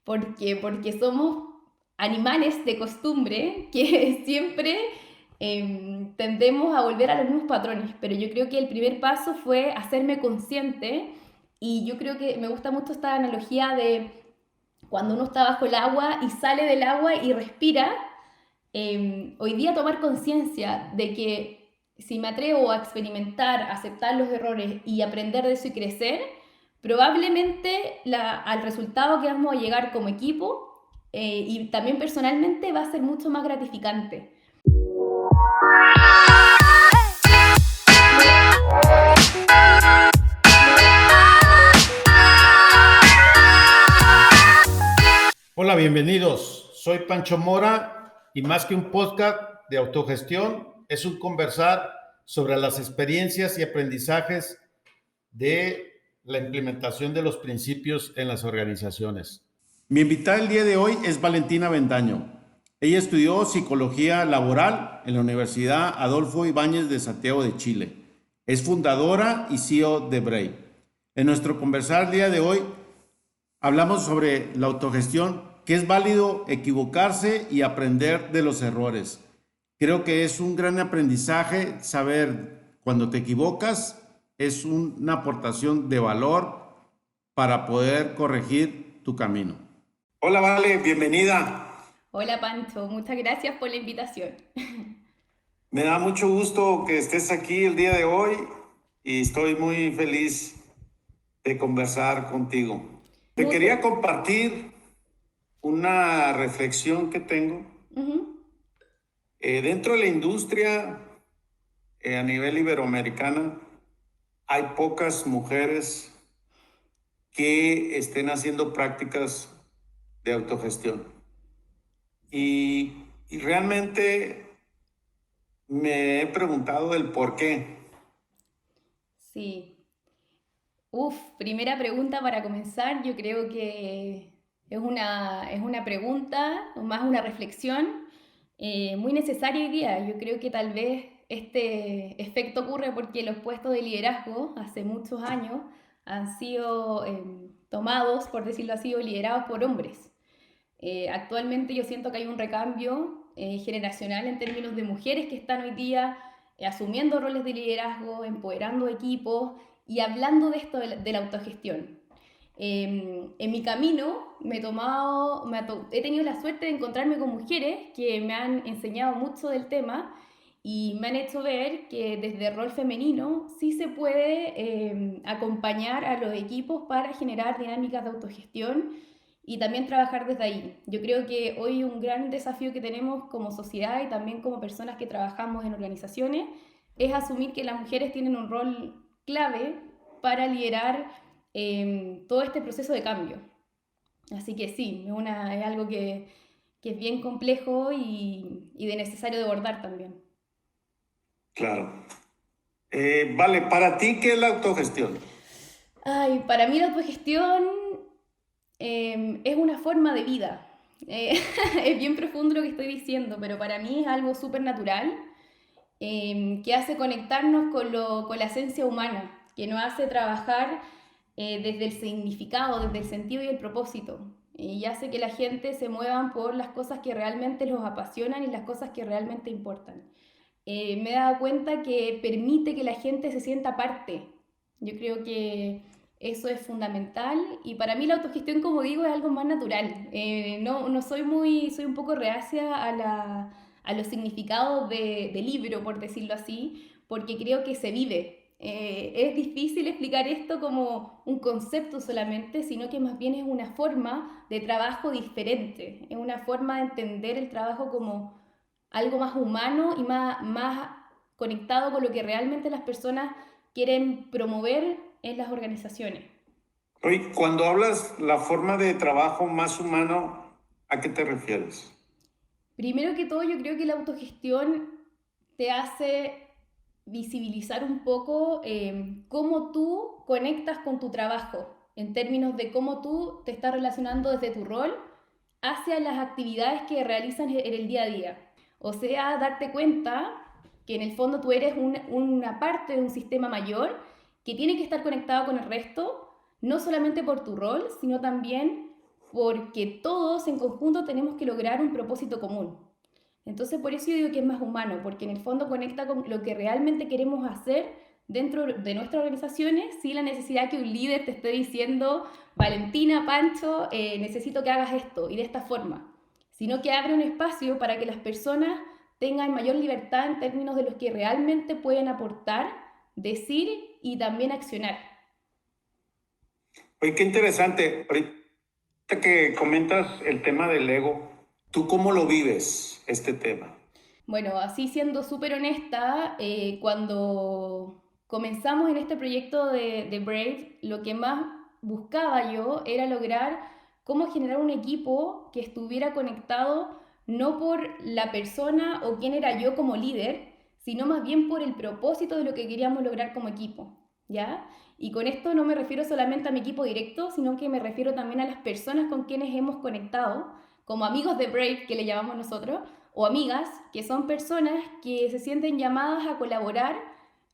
¿Por qué? Porque somos animales de costumbre que siempre tendemos a volver a los mismos patrones, pero yo creo que el primer paso fue hacerme consciente y yo creo que me gusta mucho esta analogía de cuando uno está bajo el agua y sale del agua y respira, hoy día tomar conciencia de que si me atrevo a experimentar, a aceptar los errores y aprender de eso y crecer, probablemente al resultado que vamos a llegar como equipo y también personalmente va a ser mucho más gratificante. Hola, bienvenidos. Soy Pancho Mora y más que un podcast de autogestión, es un conversar sobre las experiencias y aprendizajes de la implementación de los principios en las organizaciones. Mi invitada el día de hoy es Valentina Bendaño. Ella estudió psicología laboral en la Universidad Adolfo Ibáñez de Santiago de Chile. Es fundadora y CEO de Bray. En nuestro conversar el día de hoy hablamos sobre la autogestión, que es válido equivocarse y aprender de los errores. Creo que es un gran aprendizaje saber cuando te equivocas, es una aportación de valor para poder corregir tu camino. Hola, Vale, bienvenida. Hola Pancho, muchas gracias por la invitación. Me da mucho gusto que estés aquí el día de hoy y estoy muy feliz de conversar contigo. Te Muchas. quería compartir una reflexión que tengo. Uh-huh. Dentro de la industria a nivel iberoamericana hay pocas mujeres que estén haciendo prácticas de autogestión. Y realmente me he preguntado el por qué. Sí. Primera pregunta para comenzar. Yo creo que es una pregunta, o más una reflexión, muy necesaria hoy día. Yo creo que tal vez este efecto ocurre porque los puestos de liderazgo hace muchos años han sido tomados, por decirlo así, o liderados por hombres. Actualmente yo siento que hay un recambio generacional en términos de mujeres que están hoy día asumiendo roles de liderazgo, empoderando equipos y hablando de esto de la autogestión. En mi camino he tenido la suerte de encontrarme con mujeres que me han enseñado mucho del tema y me han hecho ver que desde el rol femenino sí se puede acompañar a los equipos para generar dinámicas de autogestión y también trabajar desde ahí. Yo creo que hoy un gran desafío que tenemos como sociedad y también como personas que trabajamos en organizaciones es asumir que las mujeres tienen un rol clave para liderar todo este proceso de cambio. Así que sí, es algo que es bien complejo y de necesario de abordar también. Claro. Vale, para ti, ¿qué es la autogestión? Ay, para mí la autogestión es una forma de vida. Es bien profundo lo que estoy diciendo, pero para mí es algo súper natural que hace conectarnos con la esencia humana, que nos hace trabajar desde el significado, desde el sentido y el propósito. Y hace que la gente se muevan por las cosas que realmente los apasionan y las cosas que realmente importan. Me he dado cuenta que permite que la gente se sienta parte. Yo creo que eso es fundamental y para mí la autogestión, como digo, es algo más natural. No soy un poco reacia a los significados de libro, por decirlo así, porque creo que se vive. Es difícil explicar esto como un concepto solamente, sino que más bien es una forma de trabajo diferente, es una forma de entender el trabajo como algo más humano y más conectado con lo que realmente las personas quieren promover en las organizaciones. Oye, cuando hablas la forma de trabajo más humano, ¿a qué te refieres? Primero que todo, yo creo que la autogestión te hace visibilizar un poco cómo tú conectas con tu trabajo, en términos de cómo tú te estás relacionando desde tu rol hacia las actividades que realizas en el día a día. O sea, darte cuenta que en el fondo tú eres una parte de un sistema mayor que tiene que estar conectado con el resto, no solamente por tu rol, sino también porque todos en conjunto tenemos que lograr un propósito común. Entonces, por eso yo digo que es más humano, porque en el fondo conecta con lo que realmente queremos hacer dentro de nuestras organizaciones, sin la necesidad que un líder te esté diciendo, Valentina, Pancho, necesito que hagas esto y de esta forma, sino que abre un espacio para que las personas tengan mayor libertad en términos de los que realmente pueden aportar, decir y también accionar. Oye, qué interesante. Ahorita que comentas el tema del ego, ¿tú cómo lo vives, este tema? Bueno, así siendo súper honesta, cuando comenzamos en este proyecto de Brave, lo que más buscaba yo era lograr cómo generar un equipo que estuviera conectado no por la persona o quién era yo como líder, sino más bien por el propósito de lo que queríamos lograr como equipo, ¿ya? Y con esto no me refiero solamente a mi equipo directo, sino que me refiero también a las personas con quienes hemos conectado, como amigos de Brave, que le llamamos nosotros, o amigas, que son personas que se sienten llamadas a colaborar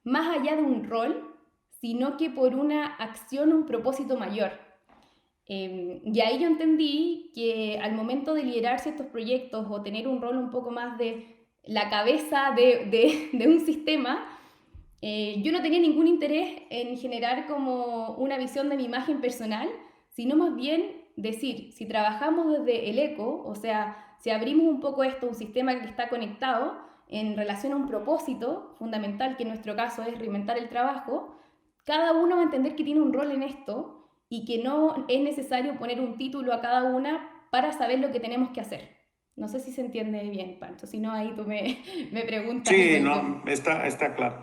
más allá de un rol, sino que por una acción, un propósito mayor. Y ahí yo entendí que al momento de liderar ciertos proyectos o tener un rol un poco más de la cabeza de un sistema, yo no tenía ningún interés en generar como una visión de mi imagen personal, sino más bien decir, si trabajamos desde el eco, o sea, si abrimos un poco esto, un sistema que está conectado en relación a un propósito fundamental, que en nuestro caso es reinventar el trabajo, cada uno va a entender que tiene un rol en esto y que no es necesario poner un título a cada una para saber lo que tenemos que hacer. No sé si se entiende bien, Pancho, si no ahí tú me preguntas y Sí, me... no, está claro.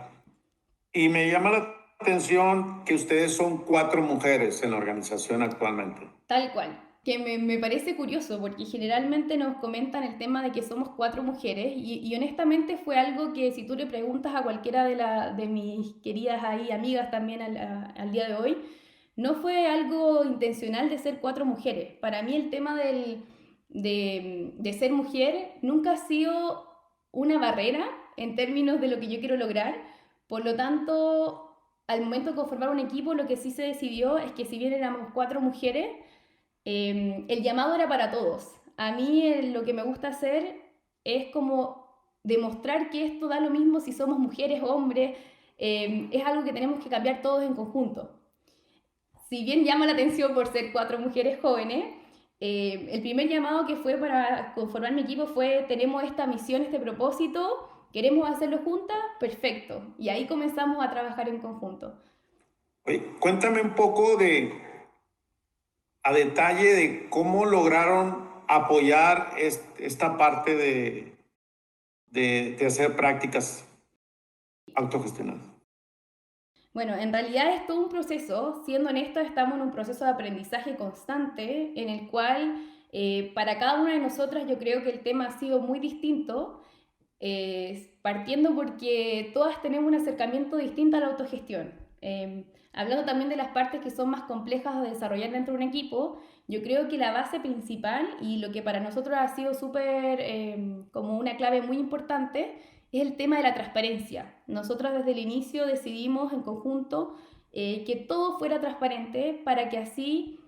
Y me llama la atención que ustedes son 4 mujeres en la organización actualmente. Tal cual, que me parece curioso porque generalmente nos comentan el tema de que somos 4 mujeres y honestamente fue algo que si tú le preguntas a cualquiera de mis queridas ahí amigas también al día de hoy, no fue algo intencional de ser 4 mujeres. Para mí el tema de ser mujer nunca ha sido una barrera en términos de lo que yo quiero lograr. Por lo tanto, al momento de conformar un equipo, lo que sí se decidió es que si bien éramos 4 mujeres, el llamado era para todos. A mí lo que me gusta hacer es como demostrar que esto da lo mismo si somos mujeres o hombres, es algo que tenemos que cambiar todos en conjunto. Si bien llama la atención por ser 4 mujeres jóvenes, el primer llamado que fue para conformar mi equipo fue, tenemos esta misión, este propósito, queremos hacerlo juntas, perfecto. Y ahí comenzamos a trabajar en conjunto. Oye, cuéntame un poco a detalle de cómo lograron apoyar esta parte de hacer prácticas autogestionadas. Bueno, en realidad es todo un proceso. Siendo honestos, estamos en un proceso de aprendizaje constante en el cual para cada una de nosotras yo creo que el tema ha sido muy distinto, partiendo porque todas tenemos un acercamiento distinto a la autogestión. Hablando también de las partes que son más complejas de desarrollar dentro de un equipo, yo creo que la base principal y lo que para nosotros ha sido súper como una clave muy importante es el tema de la transparencia. Nosotros desde el inicio decidimos en conjunto que todo fuera transparente para que así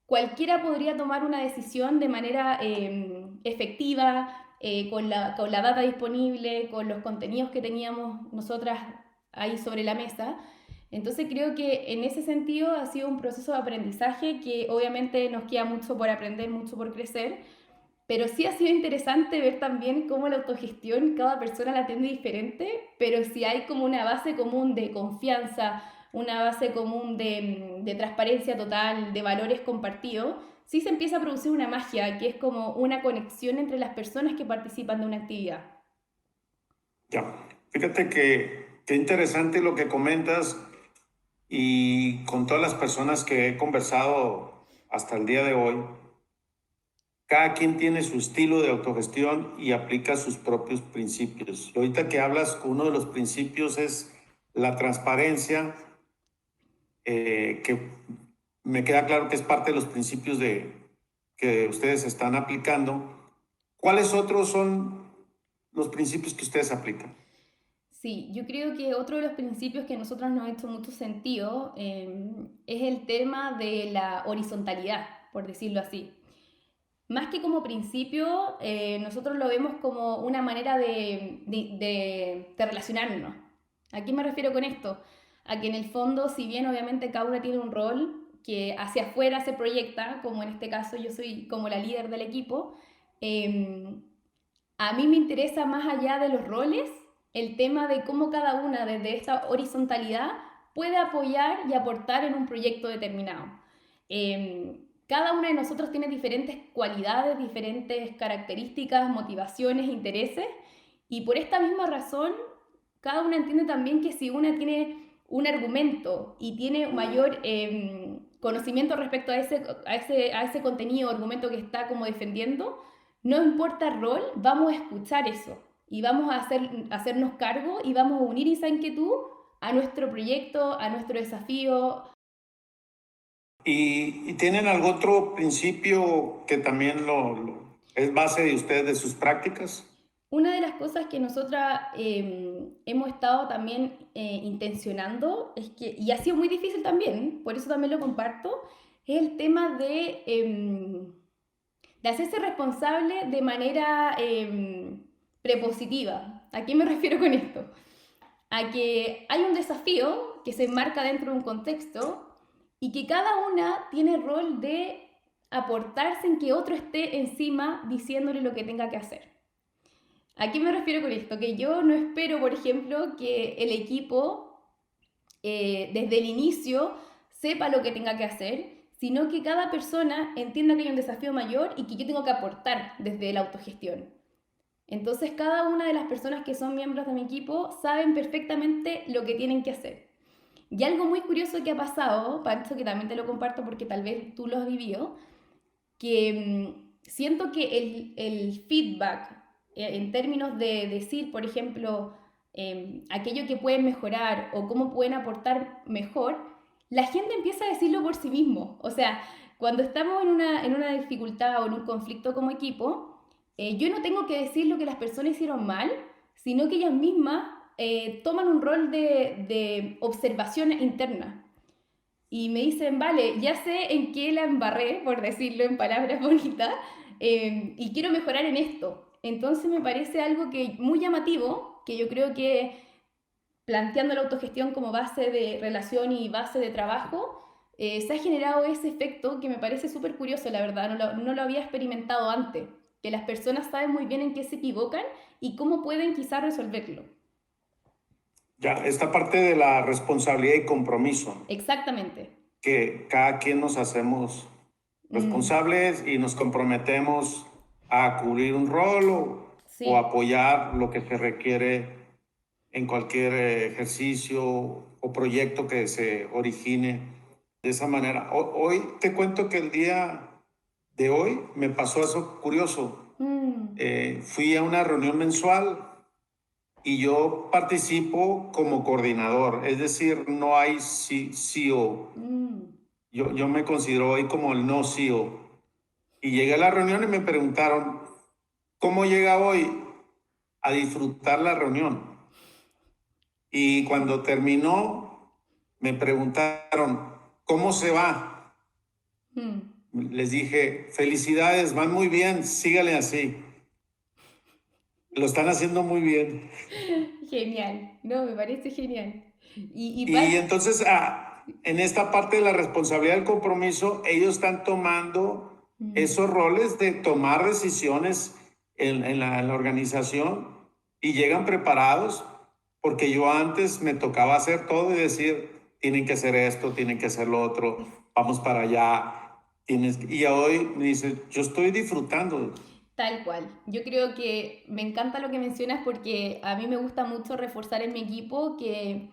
cualquiera podría tomar una decisión de manera efectiva, con la data disponible, con los contenidos que teníamos nosotras ahí sobre la mesa. Entonces creo que en ese sentido ha sido un proceso de aprendizaje que obviamente nos queda mucho por aprender, mucho por crecer, pero sí ha sido interesante ver también cómo la autogestión cada persona la tiene diferente, pero si hay como una base común de confianza, una base común de transparencia total, de valores compartidos, sí se empieza a producir una magia, que es como una conexión entre las personas que participan de una actividad. Ya, fíjate que qué interesante lo que comentas y con todas las personas que he conversado hasta el día de hoy, cada quien tiene su estilo de autogestión y aplica sus propios principios. Y ahorita que hablas, uno de los principios es la transparencia, que me queda claro que es parte de los principios que ustedes están aplicando. ¿Cuáles otros son los principios que ustedes aplican? Sí, yo creo que otro de los principios que a nosotros nos ha hecho mucho sentido es el tema de la horizontalidad, por decirlo así. más que como principio, nosotros lo vemos como una manera de relacionarnos. ¿A qué me refiero con esto? A que en el fondo, si bien obviamente cada una tiene un rol que hacia afuera se proyecta, como en este caso yo soy como la líder del equipo, eh, a mí me interesa más allá de los roles el tema de cómo cada una desde esta horizontalidad puede apoyar y aportar en un proyecto determinado. Cada una de nosotros tiene diferentes cualidades, diferentes características, motivaciones, intereses, y por esta misma razón, cada una entiende también que si una tiene un argumento y tiene mayor conocimiento respecto a ese contenido o argumento que está como defendiendo, no importa el rol, vamos a escuchar eso y vamos a hacernos cargo y vamos a unir esa inquietud a nuestro proyecto, a nuestro desafío. ¿Y tienen algún otro principio que también es base de ustedes, de sus prácticas? Una de las cosas que nosotras hemos estado también intencionando, es que, y ha sido muy difícil también, por eso también lo comparto, es el tema de hacerse responsable de manera prepositiva. ¿A qué me refiero con esto? A que hay un desafío que se enmarca dentro de un contexto y que cada una tiene el rol de aportarse en que otro esté encima diciéndole lo que tenga que hacer. ¿A qué me refiero con esto? Que yo no espero, por ejemplo, que el equipo desde el inicio sepa lo que tenga que hacer, sino que cada persona entienda que hay un desafío mayor y que yo tengo que aportar desde la autogestión. Entonces cada una de las personas que son miembros de mi equipo saben perfectamente lo que tienen que hacer. Y algo muy curioso que ha pasado, Pancho, que también te lo comparto porque tal vez tú lo has vivido, que siento que el feedback en términos de decir, por ejemplo, aquello que pueden mejorar o cómo pueden aportar mejor, la gente empieza a decirlo por sí mismo. O sea, cuando estamos en una dificultad o en un conflicto como equipo, yo no tengo que decir lo que las personas hicieron mal, sino que ellas mismas toman un rol de observación interna y me dicen, vale, ya sé en qué la embarré, por decirlo en palabras bonitas, y quiero mejorar en esto. Entonces me parece algo que muy llamativo, que yo creo que planteando la autogestión como base de relación y base de trabajo, se ha generado ese efecto que me parece súper curioso, la verdad, no lo había experimentado antes, que las personas saben muy bien en qué se equivocan y cómo pueden quizás resolverlo. Ya, esta parte de la responsabilidad y compromiso, Exactamente. que cada quien nos hacemos Mm, responsables y nos comprometemos a cubrir un rol o sí. apoyar lo que se requiere en cualquier ejercicio o proyecto que se origine de esa manera. Hoy te cuento que el día de hoy me pasó eso curioso. Mm, Fui a una reunión mensual y yo participo como coordinador, es decir, no hay CEO. mm. Yo me considero hoy como el no CEO. Y llegué a la reunión y me preguntaron, ¿cómo llega hoy a disfrutar la reunión? Y cuando terminó, me preguntaron, ¿cómo se va? Mm. Les dije, felicidades, van muy bien, sígale así. Lo están haciendo muy bien. Genial, no, me parece genial. Y Y entonces, en esta parte de la responsabilidad del compromiso, ellos están tomando mm, esos roles de tomar decisiones en la organización y llegan preparados, porque yo antes me tocaba hacer todo y decir, tienen que hacer esto, tienen que hacer lo otro, vamos para allá. Y hoy me dice, yo estoy disfrutando. tal cual. Yo creo que me encanta lo que mencionas porque a mí me gusta mucho reforzar en mi equipo que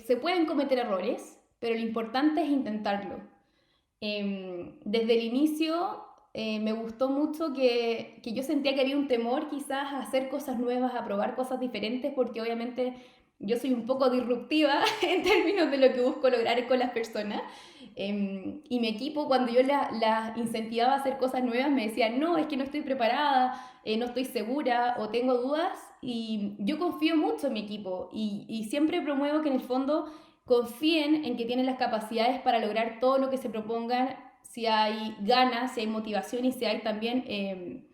se pueden cometer errores, pero lo importante es intentarlo. Desde el inicio me gustó mucho que yo sentía que había un temor quizás a hacer cosas nuevas, a probar cosas diferentes, porque obviamente yo soy un poco disruptiva en términos de lo que busco lograr con las personas. Y mi equipo, cuando yo la incentivaba a hacer cosas nuevas, me decía, no, es que no estoy preparada, no estoy segura o tengo dudas. Y yo confío mucho en mi equipo y siempre promuevo que en el fondo confíen en que tienen las capacidades para lograr todo lo que se propongan si hay ganas, si hay motivación y si hay también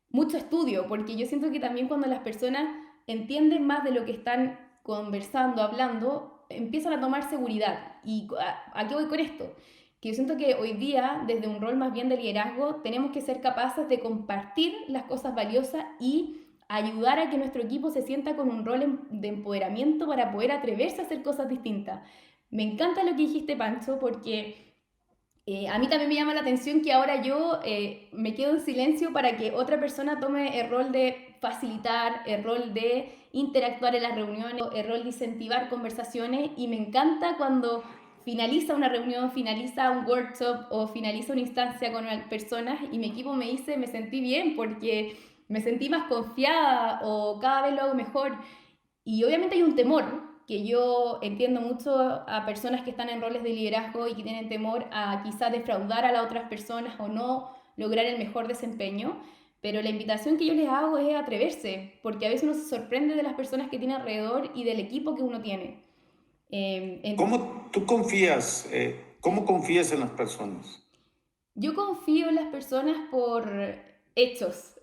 mucho estudio, porque yo siento que también cuando las personas entienden más de lo que están conversando, hablando, empiezan a tomar seguridad. ¿Y a qué voy con esto? Que yo siento que hoy día, desde un rol más bien de liderazgo, tenemos que ser capaces de compartir las cosas valiosas y ayudar a que nuestro equipo se sienta con un rol de empoderamiento para poder atreverse a hacer cosas distintas. Me encanta lo que dijiste, Pancho, porque a mí también me llama la atención que ahora yo me quedo en silencio para que otra persona tome el rol de facilitar, el rol de interactuar en las reuniones, el rol de incentivar conversaciones y me encanta cuando finaliza una reunión, finaliza un workshop o finaliza una instancia con personas y mi equipo me dice me sentí bien porque me sentí más confiada o cada vez lo hago mejor. Y obviamente hay un temor, que yo entiendo mucho a personas que están en roles de liderazgo y que tienen temor a quizás defraudar a las otras personas o no lograr el mejor desempeño, pero la invitación que yo les hago es atreverse, porque a veces uno se sorprende de las personas que tiene alrededor y del equipo que uno tiene. ¿Cómo tú confías? ¿Cómo confías en las personas? Yo confío en las personas por hechos,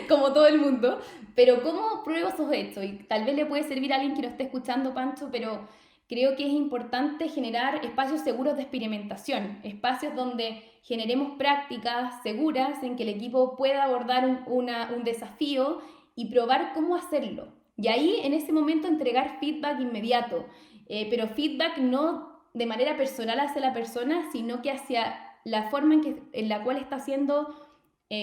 como todo el mundo, pero ¿cómo pruebo esos hechos? Y tal vez le puede servir a alguien que lo esté escuchando, Pancho, pero creo que es importante generar espacios seguros de experimentación, espacios donde generemos prácticas seguras en que el equipo pueda abordar un desafío y probar cómo hacerlo. Y ahí, en ese momento, entregar feedback inmediato, pero feedback no de manera personal hacia la persona, sino que hacia la forma en la cual está haciendo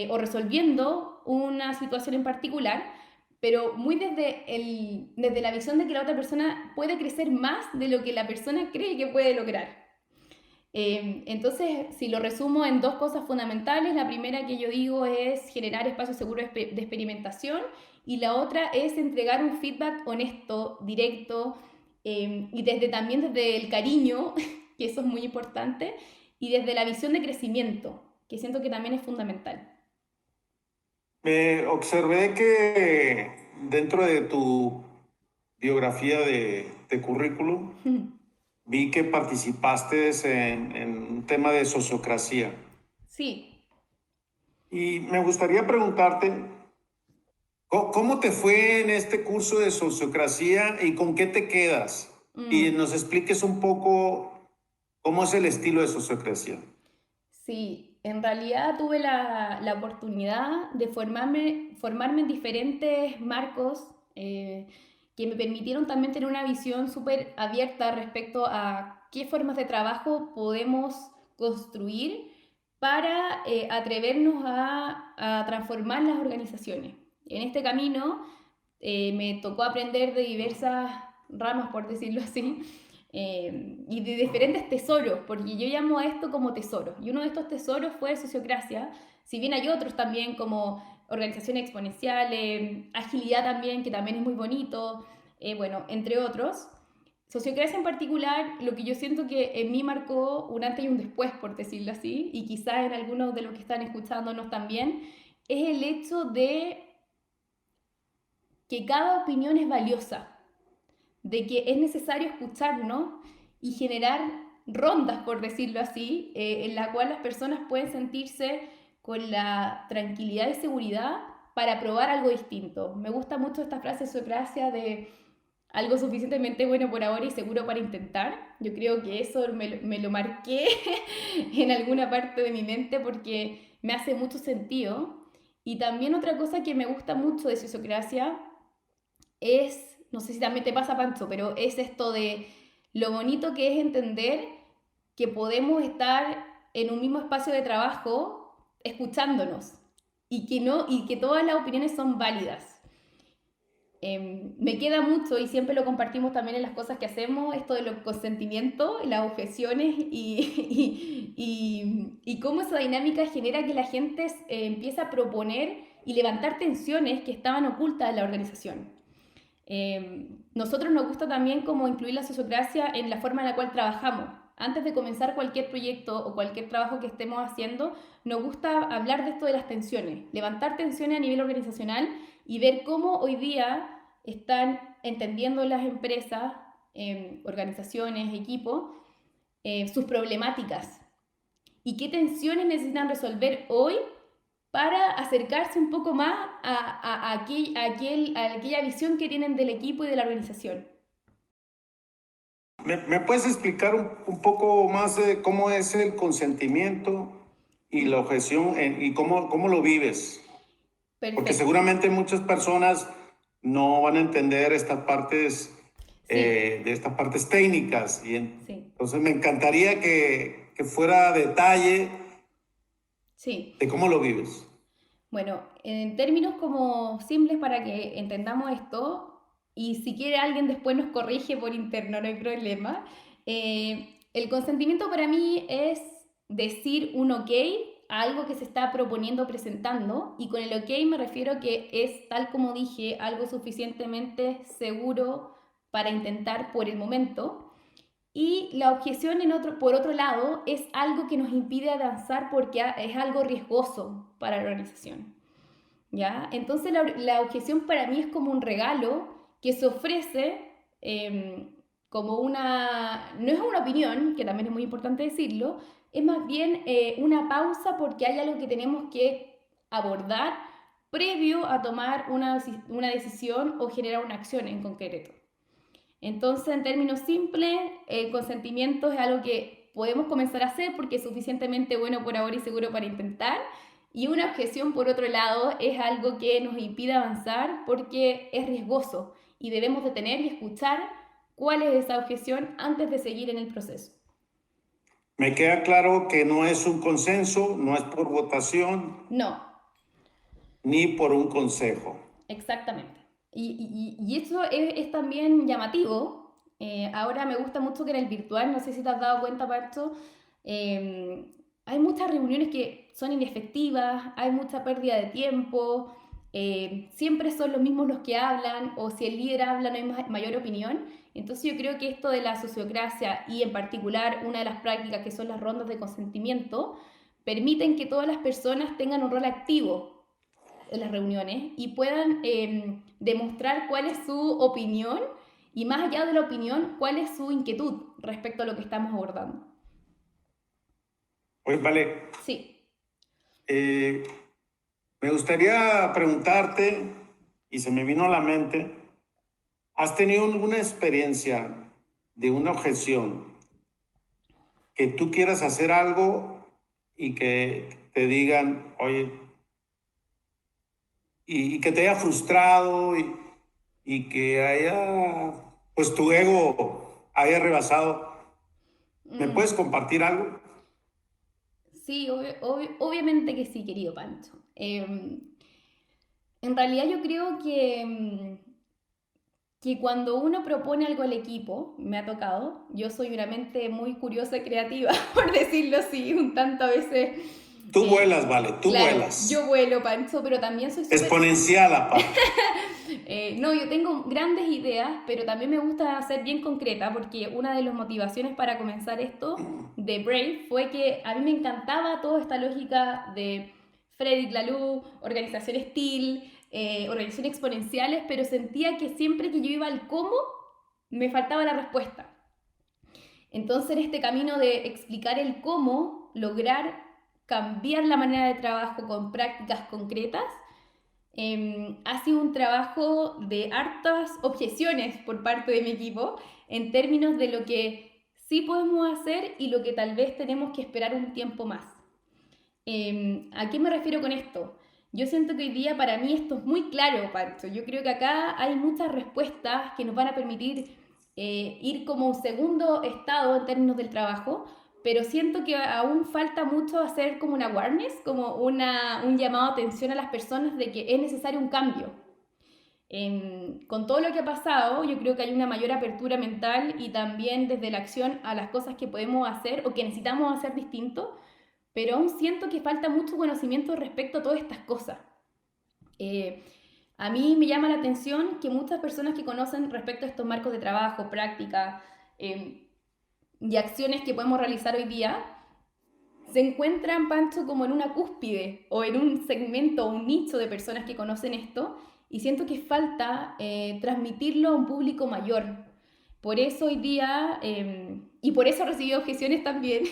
o resolviendo una situación en particular, pero muy desde la visión de que la otra persona puede crecer más de lo que la persona cree que puede lograr. Entonces, si lo resumo en dos cosas fundamentales, la primera que yo digo es generar espacios seguros de experimentación y la otra es entregar un feedback honesto, directo y también desde el cariño, que eso es muy importante, y desde la visión de crecimiento, que siento que también es fundamental. Observé que dentro de tu biografía de currículum, vi que participaste en un tema de sociocracia. Sí. Y me gustaría preguntarte, ¿cómo te fue en este curso de sociocracia y con qué te quedas? Y nos expliques un poco cómo es el estilo de sociocracia. Sí, en realidad tuve la oportunidad de formarme en diferentes marcos que me permitieron también tener una visión súper abierta respecto a qué formas de trabajo podemos construir para atrevernos a transformar las organizaciones. En este camino me tocó aprender de diversas ramas, por decirlo así, y de diferentes tesoros, porque yo llamo a esto como tesoros. Y uno de estos tesoros fue sociocracia, si bien hay otros también como organizaciones exponenciales, agilidad también, que también es muy bonito, bueno, entre otros. Sociocracia en particular, lo que yo siento que en mí marcó un antes y un después, por decirlo así, y quizás en algunos de los que están escuchándonos también, es el hecho de que cada opinión es valiosa, de que es necesario escucharnos y generar rondas, por decirlo así, en la cual las personas pueden sentirse con la tranquilidad y seguridad para probar algo distinto. Me gusta mucho esta frase Socracia de algo suficientemente bueno por ahora y seguro para intentar. Yo creo que eso me lo marqué en alguna parte de mi mente porque me hace mucho sentido. Y también otra cosa que me gusta mucho de Sociocracia es, no sé si también te pasa, Pancho, pero es esto de lo bonito que es entender que podemos estar en un mismo espacio de trabajo escuchándonos y que, no, y que todas las opiniones son válidas. Me queda mucho y siempre lo compartimos también en las cosas que hacemos, esto de los consentimientos, las objeciones y cómo esa dinámica genera que la gente empieza a proponer y levantar tensiones que estaban ocultas en la organización. Nosotros nos gusta también como incluir la sociocracia en la forma en la cual trabajamos. Antes de comenzar cualquier proyecto o cualquier trabajo que estemos haciendo, nos gusta hablar de esto de las tensiones, levantar tensiones a nivel organizacional y ver cómo hoy día están entendiendo las empresas, organizaciones, equipos, sus problemáticas y qué tensiones necesitan resolver hoy para acercarse un poco más a aquella visión que tienen del equipo y de la organización. ¿Me puedes explicar un poco más de cómo es el consentimiento y la objeción y cómo lo vives? Porque Perfecto. seguramente muchas personas no van a entender estas partes, Sí. de estas partes técnicas. Y Sí. entonces me encantaría que fuera detalle Sí. de cómo lo vives. Bueno, en términos como simples para que entendamos esto, y si quiere alguien después nos corrige por interno, no hay problema. El consentimiento para mí es decir un ok a algo que se está proponiendo o presentando, y con el ok me refiero que es, tal como dije, algo suficientemente seguro para intentar por el momento. Y la objeción, por otro lado, es algo que nos impide avanzar porque es algo riesgoso para la organización. ¿Ya? Entonces la objeción para mí es como un regalo que se ofrece como no es una opinión, que también es muy importante decirlo, es más bien una pausa porque hay algo que tenemos que abordar previo a tomar una decisión o generar una acción en concreto. Entonces, en términos simples, el consentimiento es algo que podemos comenzar a hacer porque es suficientemente bueno por ahora y seguro para intentar. Y una objeción, por otro lado, es algo que nos impide avanzar porque es riesgoso y debemos detener y escuchar cuál es esa objeción antes de seguir en el proceso. Me queda claro que no es un consenso, no es por votación. No. Ni por un consejo. Exactamente. Y eso es también llamativo. Ahora me gusta mucho que en el virtual, no sé si te has dado cuenta, Pancho, hay muchas reuniones que son inefectivas, hay mucha pérdida de tiempo, siempre son los mismos los que hablan, o si el líder habla no hay mayor opinión. Entonces yo creo que esto de la sociocracia y en particular una de las prácticas que son las rondas de consentimiento, permiten que todas las personas tengan un rol activo en las reuniones y puedan demostrar cuál es su opinión y, más allá de la opinión, cuál es su inquietud respecto a lo que estamos abordando. Pues vale. Sí. Me gustaría preguntarte, y se me vino a la mente, ¿has tenido alguna experiencia de una objeción que tú quieras hacer algo y que te digan, oye, y que te haya frustrado y que haya, pues tu ego haya rebasado? ¿Me puedes compartir algo? Sí, obviamente que sí, querido Pancho. En realidad yo creo que cuando uno propone algo al equipo, me ha tocado, yo soy una mente muy curiosa y creativa, por decirlo así, un tanto a veces. Tú vuelas, vale, tú Claro, vuelas. yo vuelo, Pancho, pero también soy súper... Exponencial, aparte. No, yo tengo grandes ideas, pero también me gusta ser bien concreta, porque una de las motivaciones para comenzar esto de Brave fue que a mí me encantaba toda esta lógica de Frederick Laloux, organización Steel, organizaciones exponenciales, pero sentía que siempre que yo iba al cómo, me faltaba la respuesta. Entonces, en este camino de explicar el cómo, lograr cambiar la manera de trabajo con prácticas concretas, ha sido un trabajo de hartas objeciones por parte de mi equipo en términos de lo que sí podemos hacer y lo que tal vez tenemos que esperar un tiempo más. ¿A qué me refiero con esto? Yo siento que hoy día para mí esto es muy claro, Pancho. Yo creo que acá hay muchas respuestas que nos van a permitir ir como un segundo estado en términos del trabajo, pero siento que aún falta mucho hacer como una awareness, como un llamado a atención a las personas de que es necesario un cambio. Con todo lo que ha pasado, yo creo que hay una mayor apertura mental y también desde la acción a las cosas que podemos hacer o que necesitamos hacer distinto, pero aún siento que falta mucho conocimiento respecto a todas estas cosas. A mí me llama la atención que muchas personas que conocen respecto a estos marcos de trabajo, práctica y acciones que podemos realizar hoy día, se encuentran, Pancho, como en una cúspide o en un segmento o un nicho de personas que conocen esto, y siento que falta transmitirlo a un público mayor. Por eso hoy día, y por eso recibí objeciones también,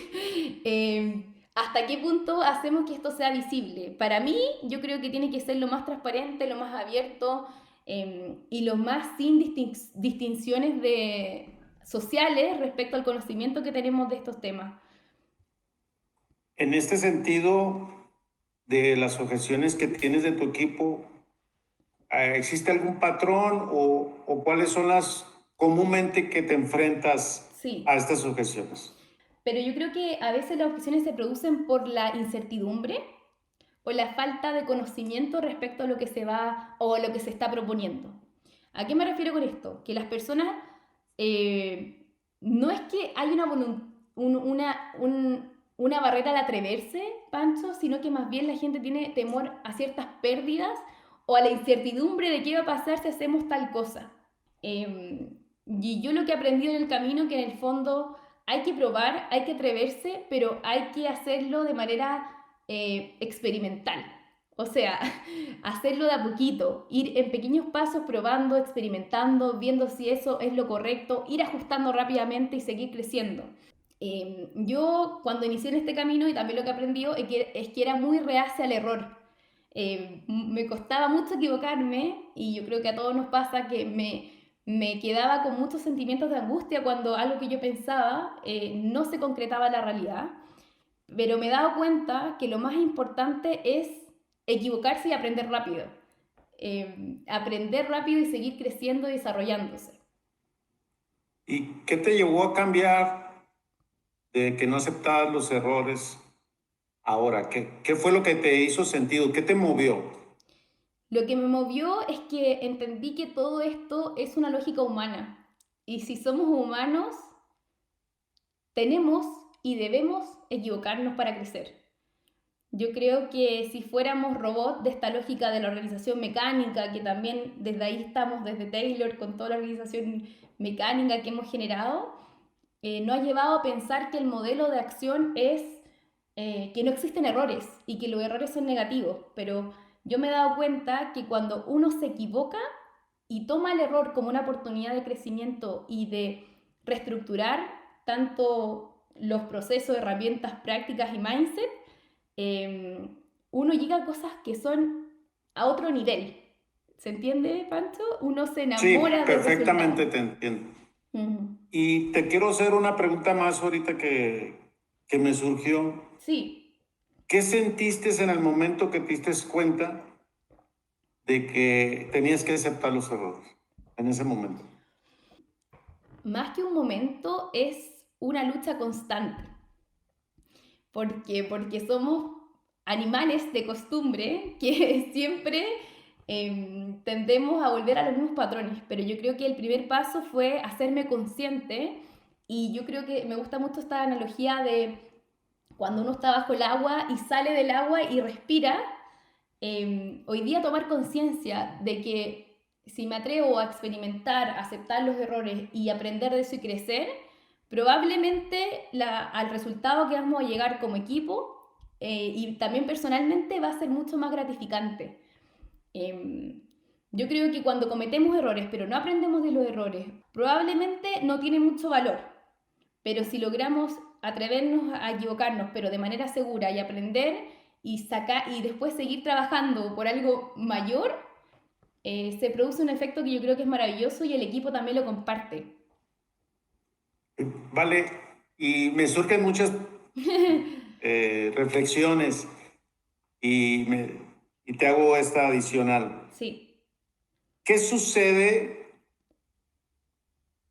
¿Hasta qué punto hacemos que esto sea visible? Para mí, yo creo que tiene que ser lo más transparente, lo más abierto y lo más sin distinciones sociales respecto al conocimiento que tenemos de estos temas. En este sentido, de las objeciones que tienes de tu equipo, ¿existe algún patrón o cuáles son las comúnmente que te enfrentas Sí, a estas objeciones? pero yo creo que a veces las objeciones se producen por la incertidumbre o la falta de conocimiento respecto a lo que se va o a lo que se está proponiendo. ¿A qué me refiero con esto? Que las personas no es que hay una barrera al atreverse, Pancho, sino que más bien la gente tiene temor a ciertas pérdidas o a la incertidumbre de qué va a pasar si hacemos tal cosa. Y yo lo que he aprendido en el camino, que en el fondo hay que probar, hay que atreverse, pero hay que hacerlo de manera experimental. O sea, hacerlo de a poquito, ir en pequeños pasos probando, experimentando, viendo si eso es lo correcto, ir ajustando rápidamente y seguir creciendo. Yo cuando inicié en este camino y también lo que aprendí es que era muy reacia al error. Me costaba mucho equivocarme y yo creo que a todos nos pasa que me quedaba con muchos sentimientos de angustia cuando algo que yo pensaba no se concretaba en la realidad, pero me he dado cuenta que lo más importante es equivocarse y aprender rápido. Aprender rápido y seguir creciendo y desarrollándose. ¿Y qué te llevó a cambiar de que no aceptabas los errores ahora? ¿Qué fue lo que te hizo sentido? ¿Qué te movió? Lo que me movió es que entendí que todo esto es una lógica humana. Y si somos humanos, tenemos y debemos equivocarnos para crecer. Yo creo que si fuéramos robots de esta lógica de la organización mecánica, que también desde ahí estamos, desde Taylor, con toda la organización mecánica que hemos generado, nos ha llevado a pensar que el modelo de acción es que no existen errores y que los errores son negativos. Pero yo me he dado cuenta que cuando uno se equivoca y toma el error como una oportunidad de crecimiento y de reestructurar tanto los procesos, herramientas, prácticas y mindset, uno llega a cosas que son a otro nivel. ¿Se entiende, Pancho? Uno se Sí, enamora del perfectamente resultado. te entiendo. Ujú. Y te quiero hacer una pregunta más ahorita que me surgió. Sí, ¿Qué sentiste en el momento que te diste cuenta de que tenías que aceptar los errores en ese momento? más que un momento es una lucha constante. Porque somos animales de costumbre que siempre tendemos a volver a los mismos patrones, pero yo creo que el primer paso fue hacerme consciente y yo creo que me gusta mucho esta analogía de cuando uno está bajo el agua y sale del agua y respira, hoy día tomar conciencia de que si me atrevo a experimentar, a aceptar los errores y aprender de eso y crecer, probablemente al resultado que vamos a llegar como equipo y también personalmente va a ser mucho más gratificante. Eh, yo creo que cuando cometemos errores pero no aprendemos de los errores, probablemente no tiene mucho valor, pero si logramos atrevernos a equivocarnos, pero de manera segura y aprender y sacar y después seguir trabajando por algo mayor, se produce un efecto que yo creo que es maravilloso y el equipo también lo comparte. Vale, y me surgen muchas reflexiones y te hago esta adicional. Sí. ¿Qué sucede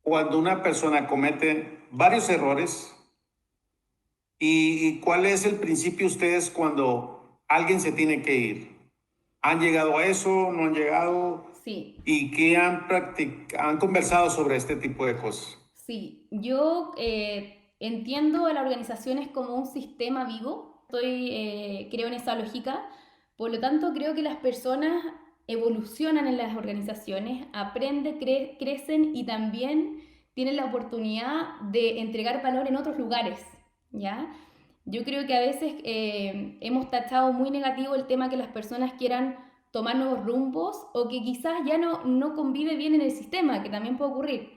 cuando una persona comete varios errores? ¿Y cuál es el principio ustedes cuando alguien se tiene que ir? ¿Han llegado a eso? ¿No han llegado? Sí, ¿Y qué han conversado sobre este tipo de cosas? sí. Yo entiendo a las organizaciones como un sistema vivo. Creo en esa lógica. Por lo tanto, creo que las personas evolucionan en las organizaciones, aprenden, crecen y también tienen la oportunidad de entregar valor en otros lugares, ¿ya? Yo creo que a veces hemos tachado muy negativo el tema que las personas quieran tomar nuevos rumbos o que quizás ya no convive bien en el sistema, que también puede ocurrir.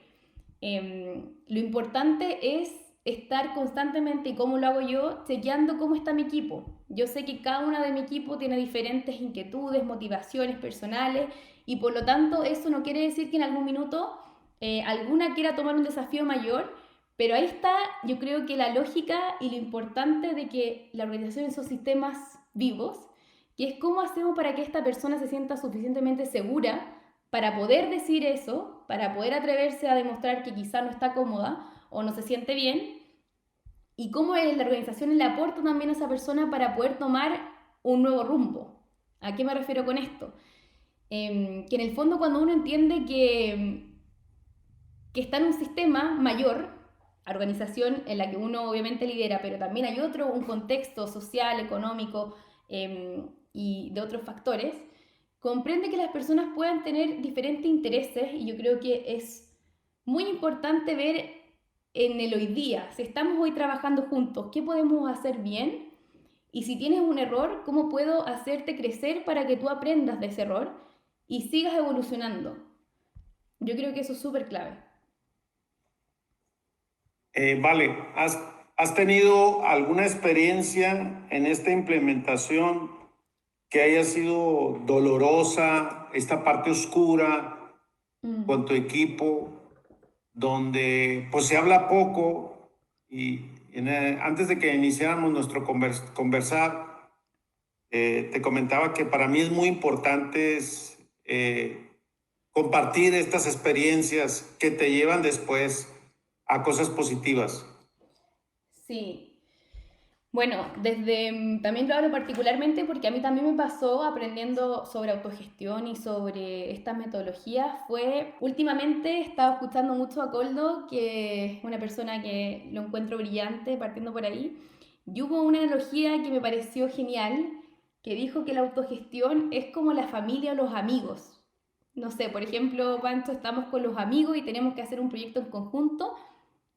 Lo importante es estar constantemente, y cómo lo hago yo, chequeando cómo está mi equipo. Yo sé que cada una de mi equipo tiene diferentes inquietudes, motivaciones personales, y por lo tanto eso no quiere decir que en algún minuto alguna quiera tomar un desafío mayor, pero ahí está, yo creo que la lógica y lo importante de que la organización son sistemas vivos, que es cómo hacemos para que esta persona se sienta suficientemente segura para poder decir eso, para poder atreverse a demostrar que quizá no está cómoda o no se siente bien, y cómo la organización le aporta también a esa persona para poder tomar un nuevo rumbo. ¿A qué me refiero con esto? Que en el fondo cuando uno entiende que está en un sistema mayor, organización en la que uno obviamente lidera, pero también hay otro, un contexto social, económico y de otros factores, comprende que las personas puedan tener diferentes intereses y yo creo que es muy importante ver en el hoy día, si estamos hoy trabajando juntos, ¿qué podemos hacer bien? Y si tienes un error, ¿cómo puedo hacerte crecer para que tú aprendas de ese error y sigas evolucionando? Yo creo que eso es súper clave. Vale, ¿has tenido alguna experiencia en esta implementación que haya sido dolorosa, esta parte oscura con tu equipo, donde pues se habla poco y antes de que iniciáramos nuestro conversar, te comentaba que para mí es muy importante compartir estas experiencias que te llevan después a cosas positivas. Sí. Bueno, también lo hablo particularmente porque a mí también me pasó aprendiendo sobre autogestión y sobre estas metodologías. Últimamente he estado escuchando mucho a Coldo, que es una persona que lo encuentro brillante, partiendo por ahí, y hubo una analogía que me pareció genial, que dijo que la autogestión es como la familia o los amigos. No sé, por ejemplo, Pancho, estamos con los amigos y tenemos que hacer un proyecto en conjunto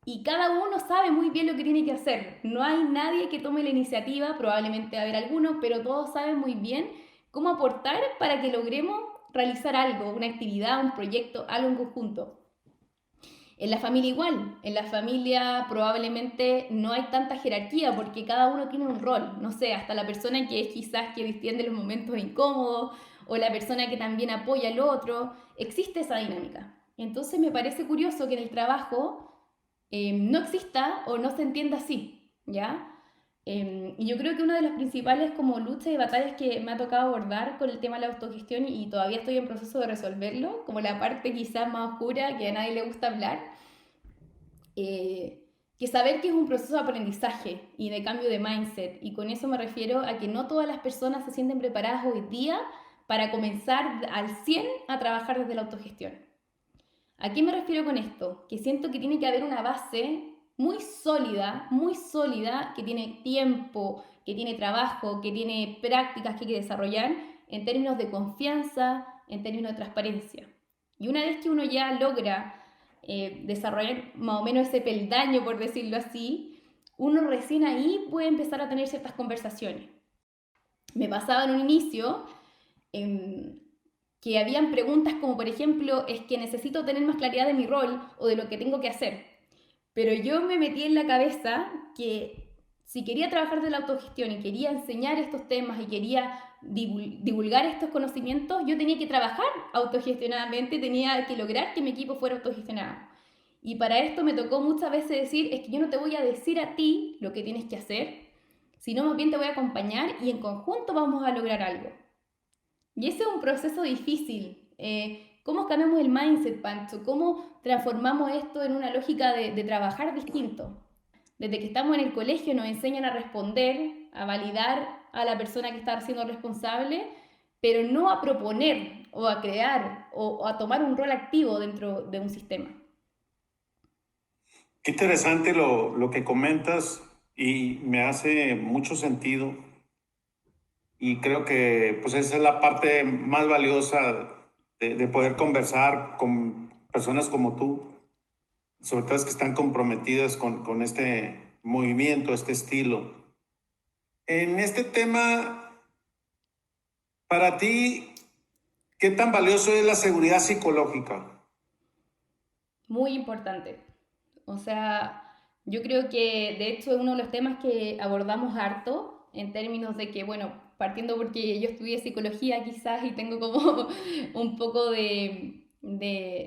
y cada uno sabe muy bien lo que tiene que hacer. No hay nadie que tome la iniciativa, probablemente va a haber algunos, pero todos saben muy bien cómo aportar para que logremos realizar algo, una actividad, un proyecto, algo en conjunto. En la familia igual, en la familia probablemente no hay tanta jerarquía porque cada uno tiene un rol, no sé, hasta la persona que es quizás que distiende los momentos incómodos o la persona que también apoya al otro, existe esa dinámica. Entonces me parece curioso que en el trabajo no exista o no se entienda así, ¿ya? Y yo creo que una de las principales como luchas y batallas que me ha tocado abordar con el tema de la autogestión y todavía estoy en proceso de resolverlo, como la parte quizás más oscura que a nadie le gusta hablar, que saber que es un proceso de aprendizaje y de cambio de mindset. Y con eso me refiero a que no todas las personas se sienten preparadas hoy día para comenzar al 100 a trabajar desde la autogestión. ¿A qué me refiero con esto? Que siento que tiene que haber una base muy sólida, que tiene tiempo, que tiene trabajo, que tiene prácticas que hay que desarrollar en términos de confianza, en términos de transparencia. Y una vez que uno ya logra desarrollar más o menos ese peldaño, por decirlo así, uno recién ahí puede empezar a tener ciertas conversaciones. Me pasaba en un inicio que habían preguntas como, por ejemplo, es que necesito tener más claridad de mi rol o de lo que tengo que hacer. Pero yo me metí en la cabeza que si quería trabajar de la autogestión y quería enseñar estos temas y quería divulgar estos conocimientos, yo tenía que trabajar autogestionadamente, tenía que lograr que mi equipo fuera autogestionado. Y para esto me tocó muchas veces decir, es que yo no te voy a decir a ti lo que tienes que hacer, sino más bien te voy a acompañar y en conjunto vamos a lograr algo. Y ese es un proceso difícil. ¿Cómo cambiamos el mindset, Pancho? ¿Cómo transformamos esto en una lógica de trabajar distinto? Desde que estamos en el colegio nos enseñan a responder, a validar a la persona que está siendo responsable, pero no a proponer o a crear o a tomar un rol activo dentro de un sistema. Qué interesante lo que comentas y me hace mucho sentido. Y creo que pues esa es la parte más valiosa de poder conversar con personas como tú, sobre todo las que están comprometidas con este movimiento, este estilo. En este tema, para ti, ¿qué tan valioso es la seguridad psicológica? Muy importante. O sea, Yo creo que de hecho es uno de los temas que abordamos harto en términos de que, bueno, partiendo porque yo estudié psicología quizás y tengo como un poco de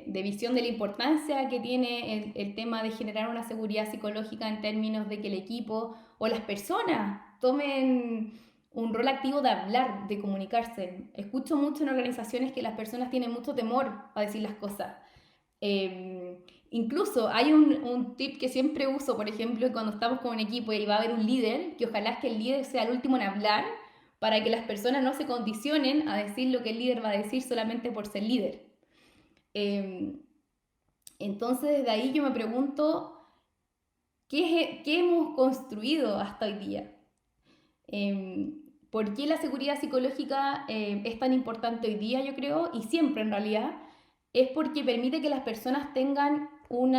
visión de la importancia que tiene el tema de generar una seguridad psicológica en términos de que el equipo o las personas tomen un rol activo de hablar, de comunicarse. Escucho mucho en organizaciones que las personas tienen mucho temor a decir las cosas. Incluso hay un tip que siempre uso, por ejemplo, cuando estamos con un equipo y va a haber un líder, que ojalá es que el líder sea el último en hablar para que las personas no se condicionen a decir lo que el líder va a decir solamente por ser líder. Eh, entonces, desde ahí yo me pregunto, ¿qué hemos construido hasta hoy día? ¿Por qué la seguridad psicológica es tan importante hoy día, yo creo, y siempre en realidad? Es porque permite que las personas tengan un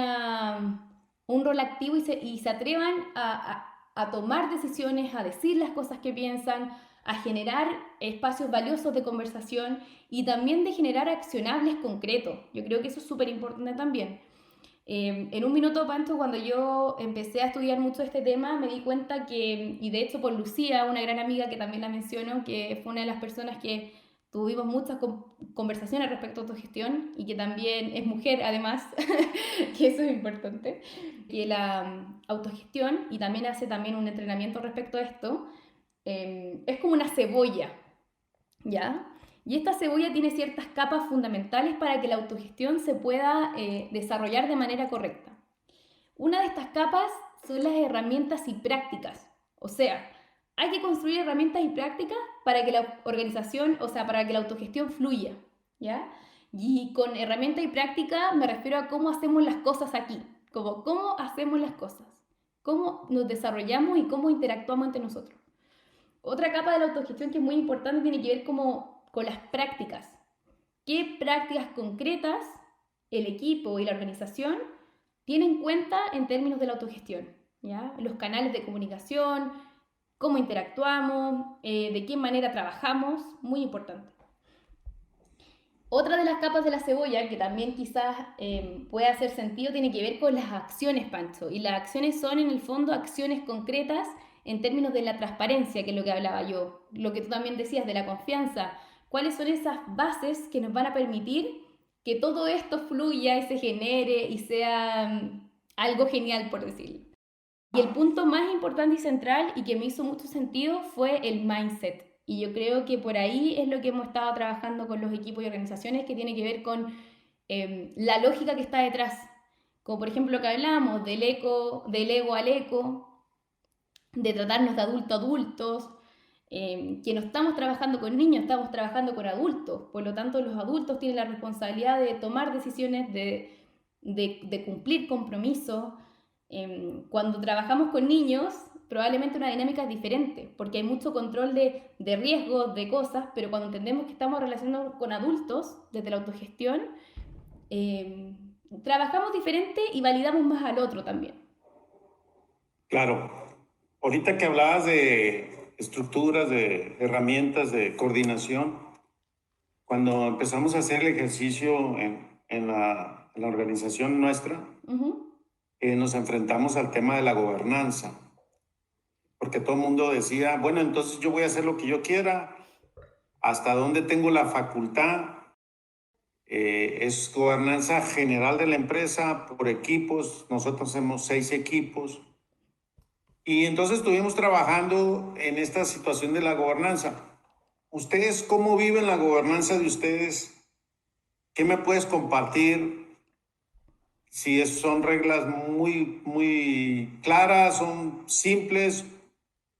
rol activo y se atrevan a tomar decisiones, a decir las cosas que piensan, a generar espacios valiosos de conversación y también de generar accionables concretos. Yo creo que eso es súper importante también. En un minuto, Pancho, cuando yo empecé a estudiar mucho este tema, me di cuenta que, y de hecho por Lucía, una gran amiga que también la menciono, que fue una de las personas que tuvimos muchas conversaciones respecto a autogestión y que también es mujer además, que eso es importante, que la autogestión, y también hace también un entrenamiento respecto a esto, es como una cebolla, ¿ya? Y esta cebolla tiene ciertas capas fundamentales para que la autogestión se pueda desarrollar de manera correcta. Una de estas capas son las herramientas y prácticas. O sea, hay que construir herramientas y prácticas para que la organización, o sea, para que la autogestión fluya, ¿ya? Y con herramienta y práctica me refiero a cómo hacemos las cosas aquí, como cómo hacemos las cosas, cómo nos desarrollamos y cómo interactuamos entre nosotros. Otra capa de la autogestión que es muy importante tiene que ver con las prácticas. ¿Qué prácticas concretas el equipo y la organización tienen en cuenta en términos de la autogestión? ¿Ya? Los canales de comunicación, cómo interactuamos, de qué manera trabajamos, muy importante. Otra de las capas de la cebolla, que también quizás puede hacer sentido, tiene que ver con las acciones, Pancho. Y las acciones son, en el fondo, acciones concretas en términos de la transparencia, que es lo que hablaba yo, lo que tú también decías de la confianza. ¿Cuáles son esas bases que nos van a permitir que todo esto fluya y se genere y sea algo genial, por decirlo? Y el punto más importante y central y que me hizo mucho sentido fue el mindset. Y yo creo que por ahí es lo que hemos estado trabajando con los equipos y organizaciones, que tiene que ver con la lógica que está detrás. Como por ejemplo lo que hablamos del ego al eco, de tratarnos de adulto a adultos, que no estamos trabajando con niños, estamos trabajando con adultos. Por lo tanto, los adultos tienen la responsabilidad de tomar decisiones, de cumplir compromisos. Cuando trabajamos con niños, probablemente una dinámica es diferente, porque hay mucho control de riesgos, de cosas, pero cuando entendemos que estamos relacionándonos con adultos desde la autogestión, eh, trabajamos diferente y validamos más al otro también. Claro. Ahorita que hablabas de estructuras, de herramientas de coordinación, cuando empezamos a hacer el ejercicio en la organización nuestra, nos enfrentamos al tema de la gobernanza, porque todo el mundo decía, bueno, entonces yo voy a hacer lo que yo quiera, hasta dónde tengo la facultad. Es gobernanza general de la empresa por equipos, nosotros hacemos 6 equipos, y entonces estuvimos trabajando en esta situación de la gobernanza. ¿Ustedes cómo viven la gobernanza de ustedes? ¿Qué me puedes compartir? Si son reglas muy claras, son simples